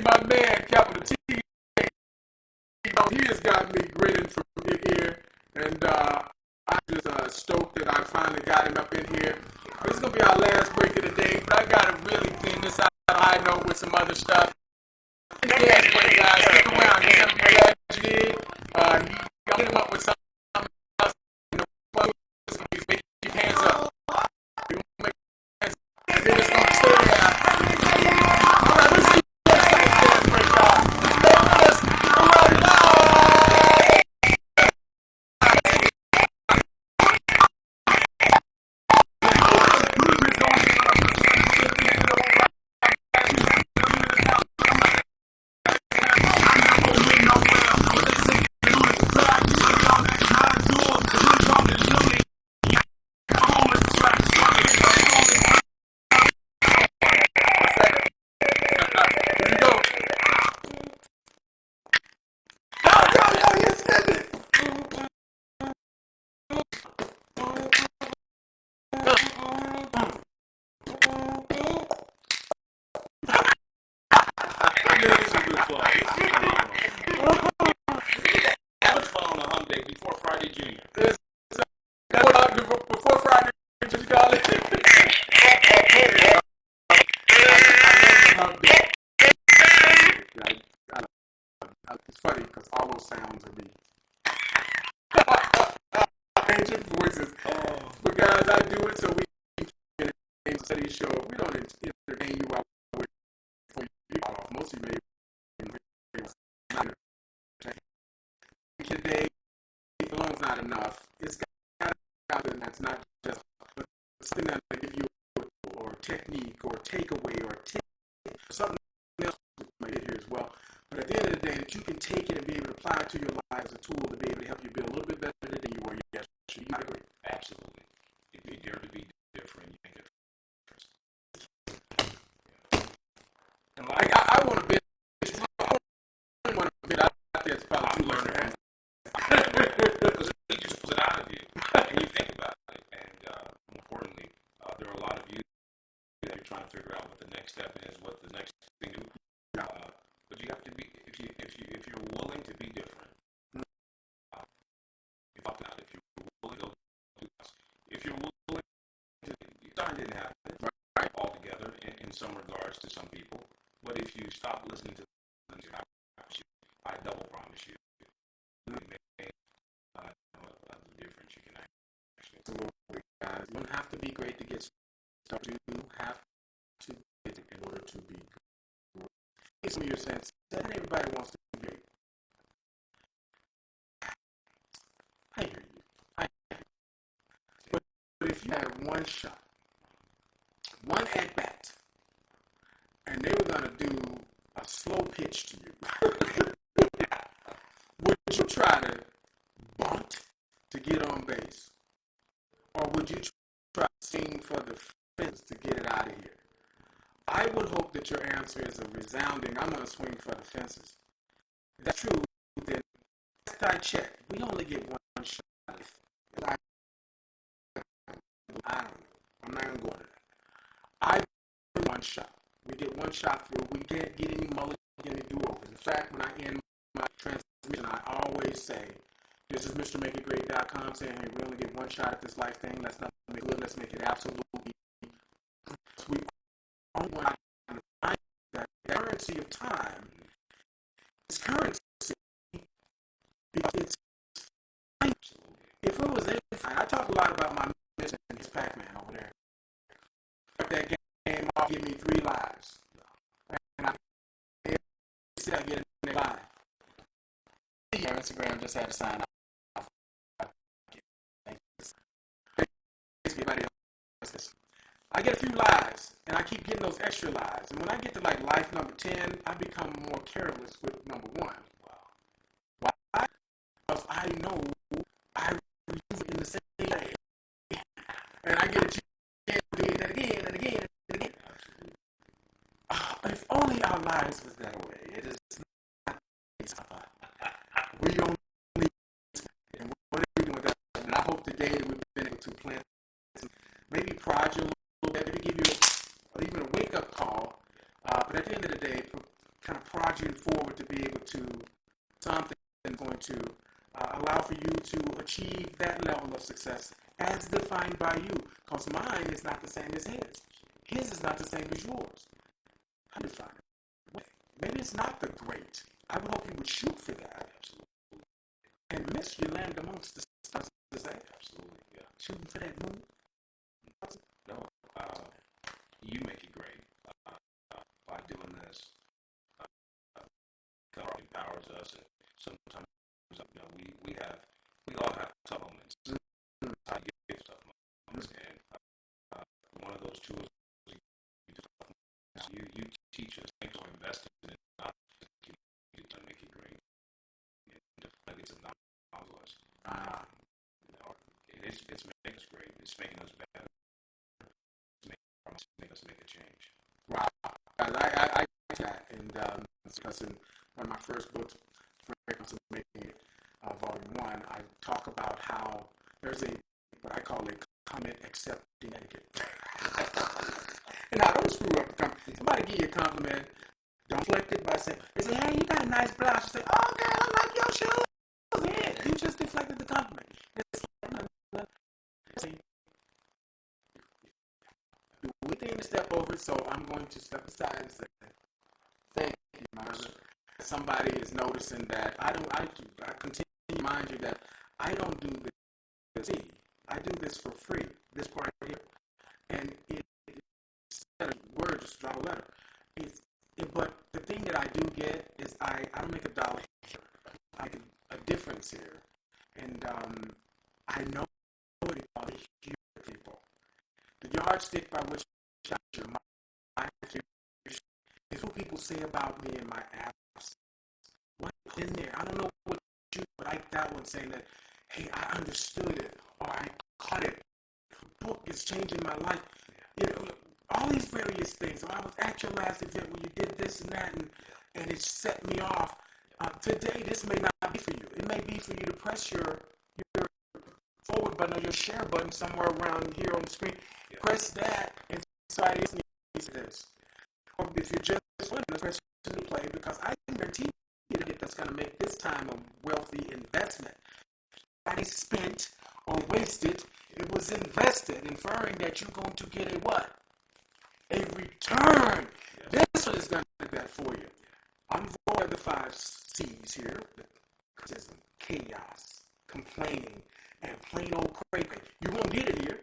My man, capital T, he has got me grinning from ear to ear, and I'm just stoked that I finally got him up in here. This is going to be our last break of the day, but I got to really clean this out on a high note with some other stuff. Dance break, guys. Stick around. He's going to be glad you did. Hit him up with something else. He's making your hands up. You're going to make your hands up. And then it's going to stay there. All right, let's see. Dance break, guys. Stay with us. All right, now. Before Friday, just call it. It's funny because all those sounds are me. Ancient voices. But guys, I do it so we can entertain the study show. We don't entertain you while we're waiting for you off. Most of you may today alone is not enough. It's got something that's not just something that will give you or technique or takeaway or tip, something else you might get here as well. But at the end of the day, that you can take it and be able to apply it to your life as a tool to be able to help you build a little bit better than you were yesterday. You might agree. Absolutely. If you dare to be different, you make it different. And like I want to be. I want to be out there. It's probably I'm learning. Because it just pulls it out of you, and you think about it. And more importantly, there are a lot of you that you're trying to figure out what the next step is, what the next thing to do. But you have to be, if you're willing to be different. If you're willing to do this, if you're willing to, starting didn't happen right altogether in some regards to some people. But if you stop listening to them, I double promise you, you may a difference you can actually. Absolutely, guys. You don't have to be great to get started. You have to be in order to be great. Some of your sense that everybody wants to be great. I hear you. But if you had one shot, one at bat, and they were going to do a slow pitch to you, would you try to bunt to get on base? Or would you try to swing for the fence to get it out of here? I would hope that your answer is a resounding, I'm going to swing for the fences. If that's true, then last I checked, we only get one shot. I don't know. I'm not going to go into that. I get one shot. We get one shot through. We can't get any mulligan, any do-overs. In fact, when I end my transmission, I always say, this is MrMakeItGreat.com saying, hey, we only get one shot at this life thing. Let's not make it good. Let's make it absolutely. We only want to find that the currency of time is currency because it's if it was anything, I talk a lot about my mission and his Pac-Man over there. That game off, give me 3 lives. And I get a live. Instagram just had to sign off. I get a few lives, and I keep getting those extra lives. And when I get to like life number 10, I become more careless with number 1. I know I use it in the same way. And I get a chance to do it again and again and again. If only our lives was that way. It is not. We only, and what are we doing with that? And I hope today that we've been able to plant some, maybe prod you a little bit, maybe give you even a wake-up call. But at the end of the day, kind of prod you forward to be able to something that's going to allow for you to achieve that level of success as defined by you. Because mine is not the same as his. His is not the same as yours. How do you define it? Maybe it's not the great. I would hope you would shoot for that. Absolutely. And miss you land amongst the stars. Absolutely, yeah. Shooting for that moon. No, you make it great. By doing this, God empowers us, and sometimes we all have tough moments. I get tough moments, and one of those tools you teach us. Thanks for investing in it to make it great. And the nuggets of knowledge. It's making us great. It's making us better. It's making us make a change. Wow. I that, and because in one of my first books, Making It, Volume 1, I talk about how there's what I call a comment accepting etiquette. And now, don't screw up the compliment. Somebody give you a compliment, don't deflect it by saying, they say, hey, you got a nice blouse. You say, oh, girl, I like your shoes. Yeah, you just deflected the compliment. It's like, do anything to step over it, so I'm going to step aside and say, thank you, Martha. Somebody is noticing that I continue to remind you that I don't do this. I do this for free, this part here. And instead of word, just drop a letter. But the thing that I do get is I don't make $1 here. I get a difference here. And I know what it called hear people. The yardstick by which I measure my is what people say about me in my apps. What in there? I don't know what you like that one saying that, hey, I understood it, or I caught it. The book is changing my life. You know, all these various things. So I was at your last event where you did this and that, and it set me off. Today, this may not be for you. It may be for you to press your forward button or your share button somewhere around here on the screen. Yeah. Press that, and somebody else needs this. Or if you're just wondering, press play, because I guarantee you that that's going to make this time a wealthy investment. Not spent or wasted. It was invested, inferring that you're going to get a what? A return. Yes. This one is going to do that for you. I'm for the 5 C's here. Criticism, chaos, complaining, and plain old crazy. You won't get it here.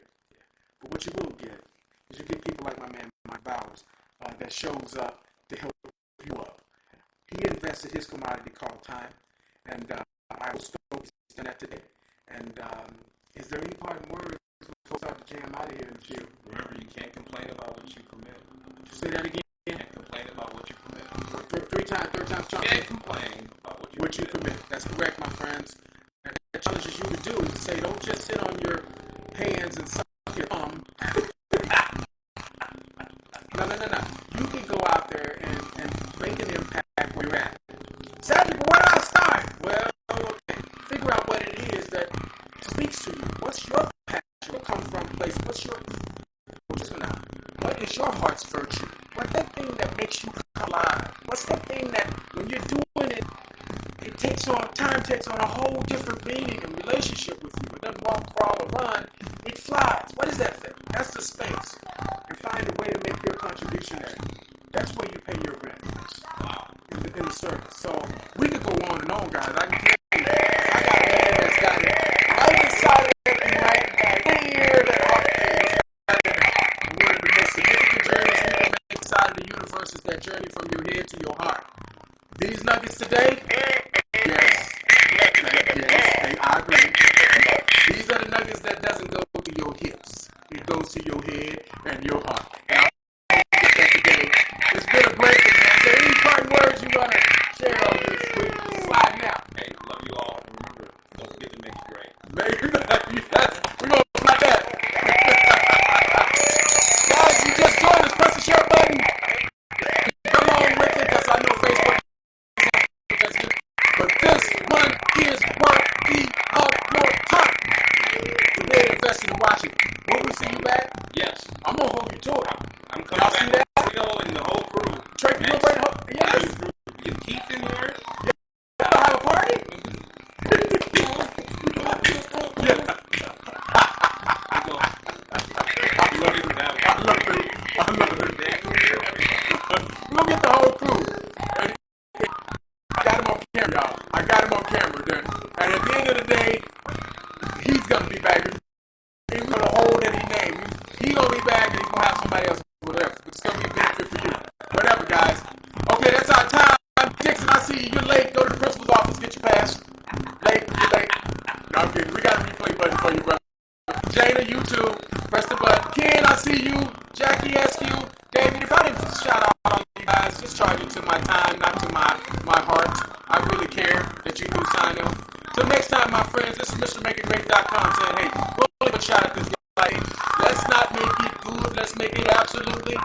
But what you will get is you get people like my man Mike Bowers that shows up to help you up. He invested his commodity called time, and I was stoked he's done that today. And is there any parting words before we start to jam out of here in the field? Remember, you can't complain about what you commit. Say that again. You can't complain about what you commit. Third time you can't complain about what you commit. That's correct, my friends. And the challenges you would do is to say, don't just sit on your hands and suck your thumb. No. You can go out there and make an impact where you're at. Cedric, but where do I start? Well, okay. Figure out what it is that speaks to you. What's your passion? What come from place? What is your heart's virtue? What's that thing that makes you come alive? What's that thing that when you're doing it, time takes on a whole different meaning and relationship with you. It doesn't walk, crawl, or run. It flies. What is that thing? That's the space. And find a way to make your contribution there. That's where you pay your rent. In the service. So we could go on and on, guys. I can tell you. I got a man that's got it right inside of it right here. One of the most significant journeys you can make inside of the universe is that journey from your head to your heart. These nuggets today? Yes. I agree. These are the nuggets that doesn't go to your hips. It goes to your head and your heart. And I hope that today. It's been a great one, man. Is there any parting words you want to share on this week? Slide now. Hey, love you all. Remember, watch it. Will we see you back? Yes. I'm gonna hold you to it. I'm coming Y'all see back that? with Tito and the whole crew. Trey, you gonna bring home? Yes. You Keith in here? Y'all have a party? I love it. We'll get the whole crew. And I got him on camera, y'all. I got him on camera then. And at the end of the day, he's gonna be back. He's gonna hold any name. He's gonna be back and he's gonna have somebody else with us. It's gonna be a benefit for you. Whatever, guys. Okay, that's our time. Dixon, I see you. You're late. Go to the principal's office. Get your pass. Late. You're late. No, I'm kidding. We got a replay button for you, brother. Jada, you too. Press the button. Ken, I see you. Jackie, SQ. David, if I didn't shout out on you guys, just charge it to my time, not to my heart. I really care that you do sign up. Till next time, my friends, this is MrMakeItGreat.com saying, hey, go leave a shot at this light. Let's not make it good. Let's make it absolutely